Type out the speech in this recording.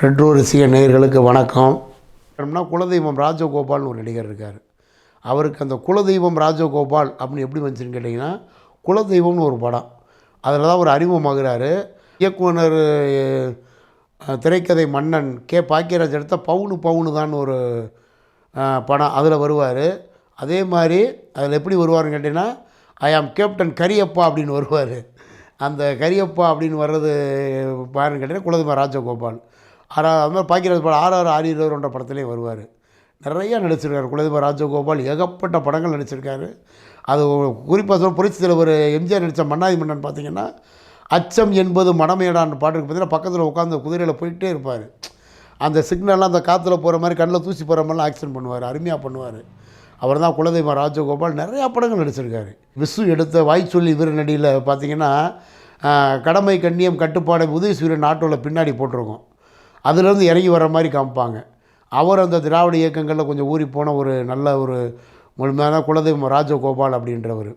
Retro ரசிக நேயர்களுக்கு வணக்கம். குலதெய்வம் ராஜகோபால்னு ஒரு நடிகர் இருக்கார். அவருக்கு அந்த குலதெய்வம் ராஜகோபால் அப்படின்னு எப்படி வந்துச்சுன்னு கேட்டிங்கன்னா, குலதெய்வம்னு ஒரு படம், அதில் தான் ஒரு அறிமுகமாகிறாரு. இயக்குனர் திரைக்கதை மன்னன் கே பாக்கியராஜ் எடுத்த பவுனு பவுனு தான் ஒரு படம், அதில் வருவார். அதே மாதிரி அதில் எப்படி வருவார்னு கேட்டிங்கன்னா, ஐ ஆம் கேப்டன் கரியப்பா அப்படின்னு வருவார். அந்த கரியப்பா அப்படின்னு வர்றது பாருன்னு கேட்டிங்கன்னா குலதெய்வம் ராஜகோபால். அது மாதிரி பாக்கியராஜ் படம் ஆர்ஆர் ஆரியரோன்ற படத்துலேயும் வருவார். நிறையா நடிச்சிருக்காரு குலதெய்வம் ராஜகோபால். ஏகப்பட்ட படங்கள் நடிச்சிருக்காரு. அது குறிப்பாக சொல்ல புரட்சி தலைவர் எம்ஜிஆர் நடித்த மன்னாதி மன்னன் பார்த்திங்கன்னா, அச்சம் என்பது மடமையடான்னு பாட்டுக்கு பார்த்தீங்கன்னா பக்கத்தில் உட்காந்து குதிரையில் போயிட்டே இருப்பார். அந்த சிக்னல்லாம் அந்த காற்றுல போகிற மாதிரி கண்ணில் தூசி போகிற மாதிரிலாம் ஆக்ஷன் பண்ணுவார், அருமையாக பண்ணுவார். அவர் தான் குலதெய்வம் ராஜகோபால். நிறையா படங்கள் நடிச்சிருக்காரு. விசு எடுத்த வாய்ச்சொல்லி வீரநடியில் பார்த்திங்கன்னா, கடமை கண்ணியம் கட்டுப்பாடு உதயசூரியன் ஆட்டோவில் பின்னாடி போட்டிருக்கோம். அதுலேருந்து இறங்கி வர மாதிரி காமிப்பாங்க. அவர் அந்த திராவிட இயக்கங்களில் கொஞ்சம் ஊறி போன ஒரு நல்ல ஒரு முழுமையான குலதெய்வம் ராஜகோபால் அப்படின்றவர்.